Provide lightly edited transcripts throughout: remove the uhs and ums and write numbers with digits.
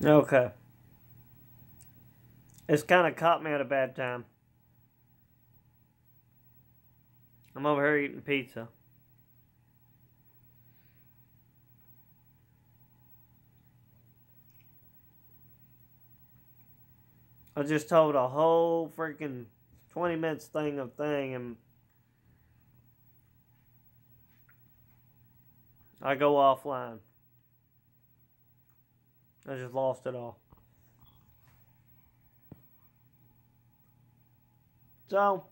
Okay. It's kind of caught me at a bad time. I'm over here eating pizza. I just told a whole freaking 20 minutes thing and I go offline. I just lost it all. So,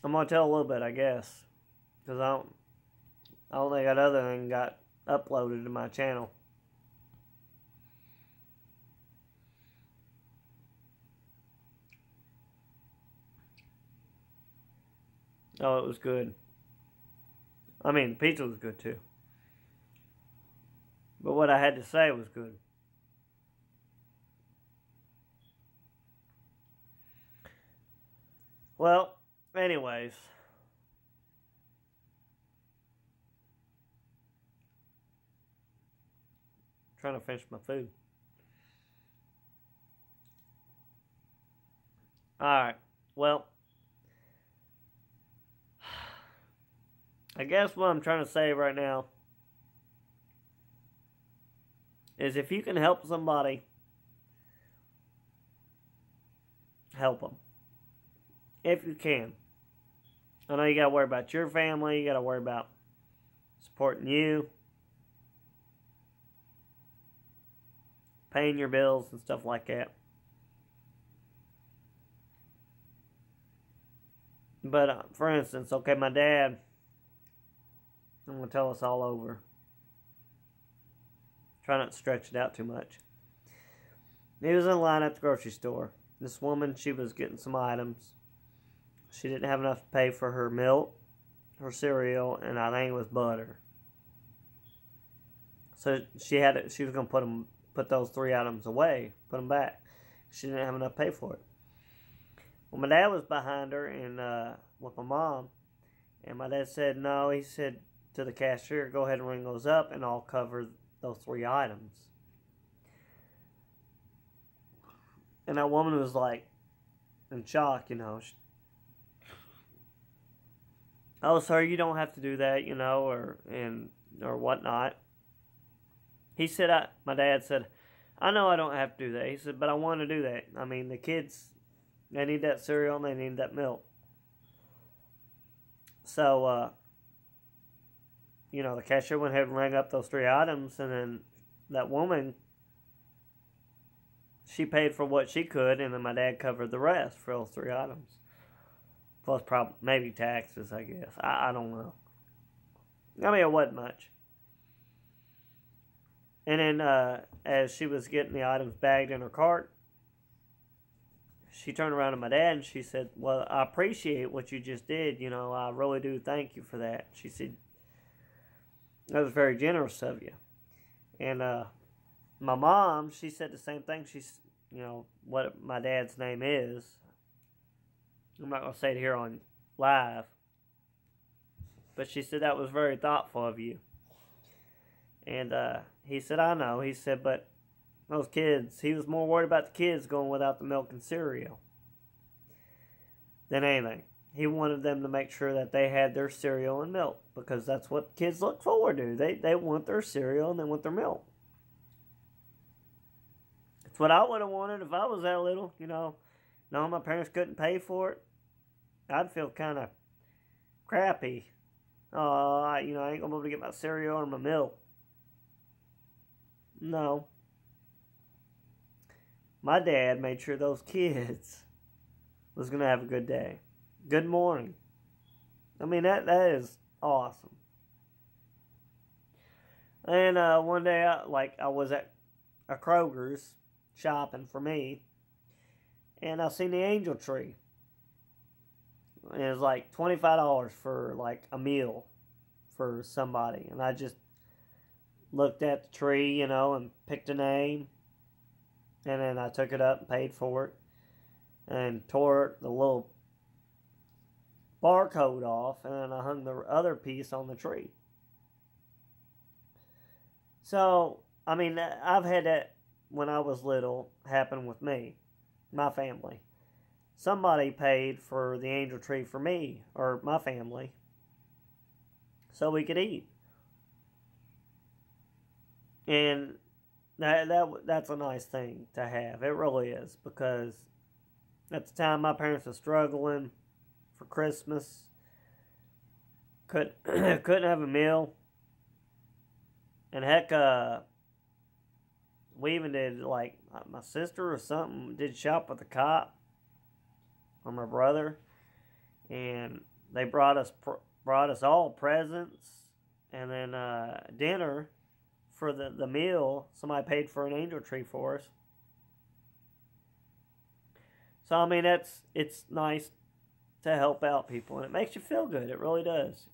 I'm going to tell a little bit, I guess. Because I don't think that other thing got uploaded to my channel. Oh, it was good. I mean, the pizza was good too. But what I had to say was good. Well, anyways. Trying to finish my food. Alright. Well, I guess what I'm trying to say right now is if you can help somebody, help them. If you can. I know you got to worry about your family. You got to worry about supporting you. Paying your bills and stuff like that. But, for instance, okay, my dad, I'm going to tell us all over. Try not to stretch it out too much. He was in line at the grocery store. This woman, she was getting some items. She didn't have enough to pay for her milk, her cereal, and I think it was butter. So she was going to put those 3 items away, put them back. She didn't have enough to pay for it. Well, my dad was behind her and with my mom, and my dad said no. He said to the cashier, "Go ahead and ring those up, and I'll cover those 3 items." And that woman was like in shock, you know. "Oh, sir, you don't have to do that, you know, or whatnot." He said, my dad said, "I know I don't have to do that." He said, "But I want to do that. I mean, the kids, they need that cereal and they need that milk." So, you know, the cashier went ahead and rang up those 3 items, and then that woman, she paid for what she could, and then my dad covered the rest for those 3 items. Plus, probably, maybe taxes, I guess. I don't know. I mean, it wasn't much. And then, as she was getting the items bagged in her cart, she turned around to my dad and she said, "Well, I appreciate what you just did. You know, I really do thank you for that." She said, "That was very generous of you." And my mom, she said the same thing. She's, you know, what my dad's name is. I'm not going to say it here on live. But she said that was very thoughtful of you. And he said, "I know." He said, "But those kids," he was more worried about the kids going without the milk and cereal than anything. He wanted them to make sure that they had their cereal and milk, because that's what kids look forward to. They want their cereal and they want their milk. It's what I would have wanted if I was that little, you know. No, my parents couldn't pay for it. I'd feel kind of crappy. Oh, you know, I ain't going to be able to get my cereal or my milk. No. My dad made sure those kids was going to have a good day. Good morning. I mean, that is awesome. And one day, I was at a Kroger's shopping for me, and I seen the angel tree. And it was like $25 for like a meal for somebody, and I just looked at the tree, and picked a name, and then I took it up and paid for it, and tore the little barcode off, and then I hung the other piece on the tree. So, I mean, I've had that when I was little happen with me, my family. Somebody paid for the angel tree for me or my family so we could eat. And that's a nice thing to have. It really is, because at the time my parents were struggling for Christmas. Couldn't have a meal. And heck, we even did, like, my sister or something did shop with the cop or my brother, and they brought us all presents, and then dinner for the meal. Somebody paid for an angel tree for us. So I mean, it's nice to help out people, and it makes you feel good. It really does.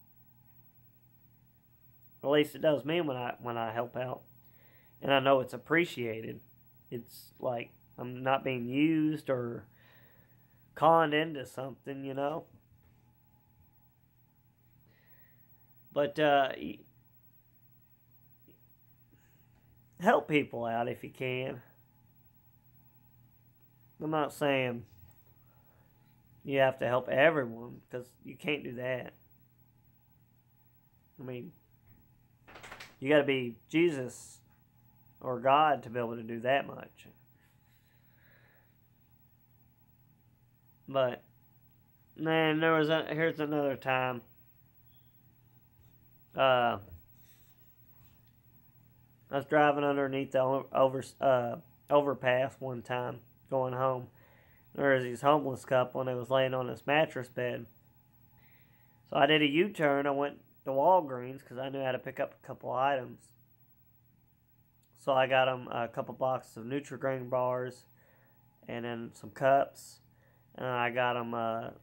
At least it does me when I help out, and I know it's appreciated. It's like I'm not being used or conned into something, But help people out if you can. I'm not saying you have to help everyone, because you can't do that. I mean, you got to be Jesus or God to be able to do that much. But, man, here's another time. I was driving underneath the overpass one time going home. There was this homeless couple, and they was laying on this mattress bed. So I did a U-turn. I went to Walgreens because I knew how to pick up a couple items. So I got them a couple boxes of Nutri-Grain bars, and then some cups, and I got them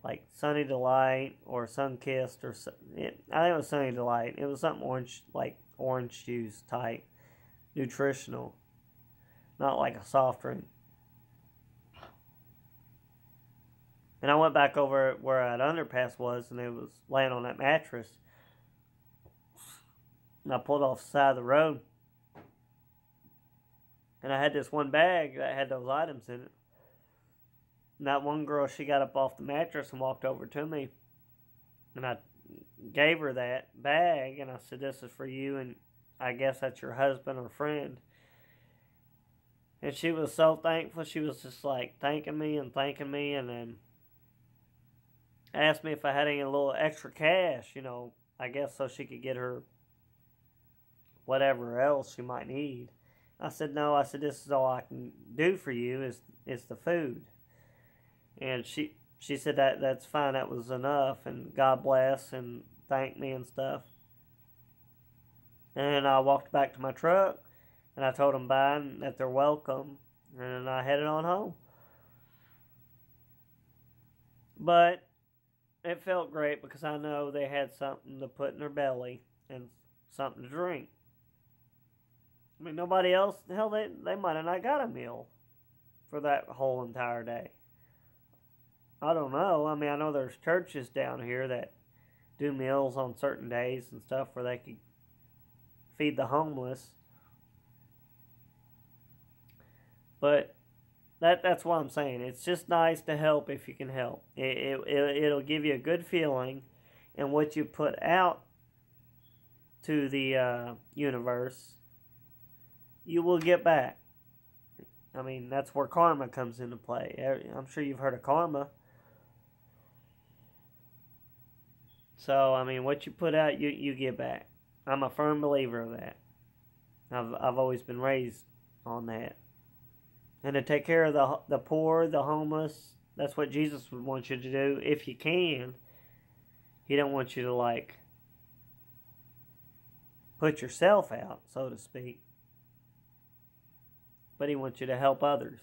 like Sunny Delight or Sunkissed or I think it was Sunny Delight. It was something orange, like orange juice type, nutritional, not like a soft drink. And I went back over where that underpass was, and it was laying on that mattress. And I pulled off the side of the road. And I had this one bag that had those items in it. And that one girl, she got up off the mattress and walked over to me. And I gave her that bag, and I said, "This is for you, and I guess that's your husband or friend." And she was so thankful. She was just like thanking me, and then asked me if I had any little extra cash, I guess so she could get her whatever else she might need. I said, "No." I said, "This is all I can do for you is the food." And she said that's fine, that was enough, and God bless, and thanked me and stuff. And I walked back to my truck, and I told them bye and that they're welcome, and I headed on home. But it felt great because I know they had something to put in their belly and something to drink. I mean, nobody else, hell, they might have not got a meal for that whole entire day. I don't know. I mean, I know there's churches down here that do meals on certain days and stuff where they could feed the homeless. But that's what I'm saying. It's just nice to help if you can help. It'll give you a good feeling, and what you put out to the universe, you will get back. I mean, that's where karma comes into play. I'm sure you've heard of karma. So, I mean, what you put out, you get back. I'm a firm believer of that. I've always been raised on that. And to take care of the poor, the homeless, that's what Jesus would want you to do if you can. He don't want you to, like, put yourself out, so to speak. But He wants you to help others.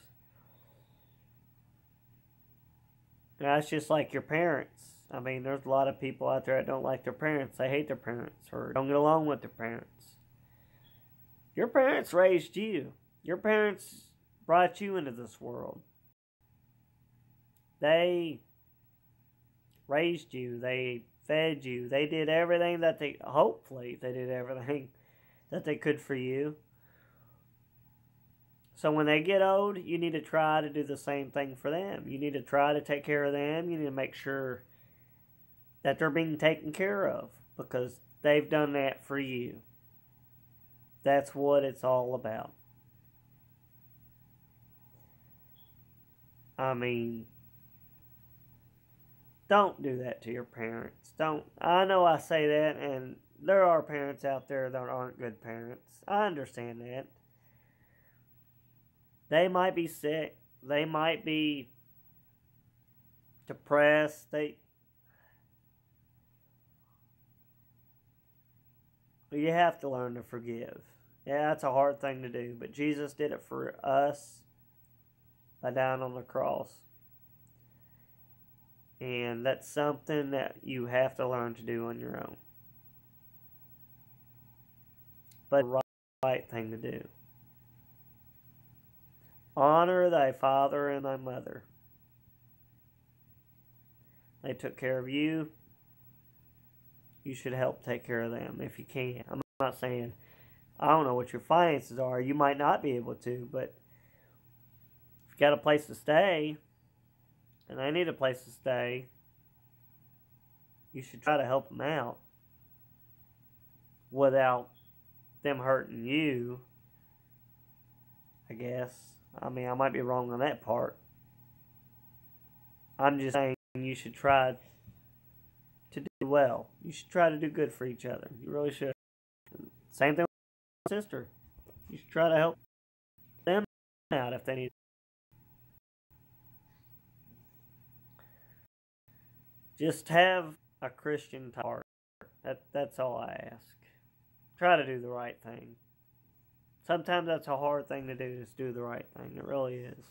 And that's just like your parents. I mean, there's a lot of people out there that don't like their parents. They hate their parents or don't get along with their parents. Your parents raised you. Your parents brought you into this world. They raised you. They fed you. They did everything that hopefully they did everything that they could for you. So when they get old, you need to try to do the same thing for them. You need to try to take care of them. You need to make sure that they're being taken care of because they've done that for you. That's what it's all about. I mean, don't do that to your parents. Don't. I know I say that, and there are parents out there that aren't good parents. I understand that. They might be sick. They might be depressed. You have to learn to forgive. Yeah, that's a hard thing to do, but Jesus did it for us by dying on the cross. And that's something that you have to learn to do on your own. But the right thing to do. Honor thy father and thy mother. They took care of you. You should help take care of them if you can. I'm not saying, I don't know what your finances are. You might not be able to, but if you got a place to stay, and they need a place to stay, you should try to help them out without them hurting you, I guess. I mean, I might be wrong on that part. I'm just saying you should try to do well. You should try to do good for each other. You really should. Same thing with my sister. You should try to help them out if they need. Just have a Christian heart. That's all I ask. Try to do the right thing. Sometimes that's a hard thing to do, just do the right thing. It really is.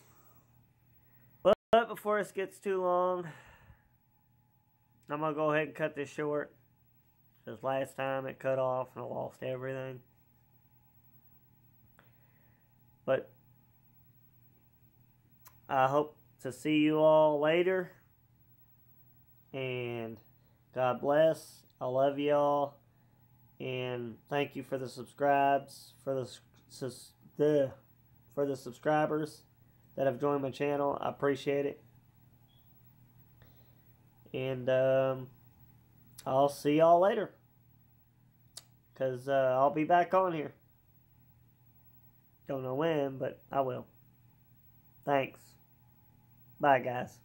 But before this gets too long, I'm going to go ahead and cut this short. Because last time it cut off and I lost everything. But I hope to see you all later. And God bless. I love y'all. And thank you for the subscribers, for the subscribers that have joined my channel. I appreciate it. And I'll see y'all later. Because I'll be back on here. Don't know when, but I will. Thanks. Bye, guys.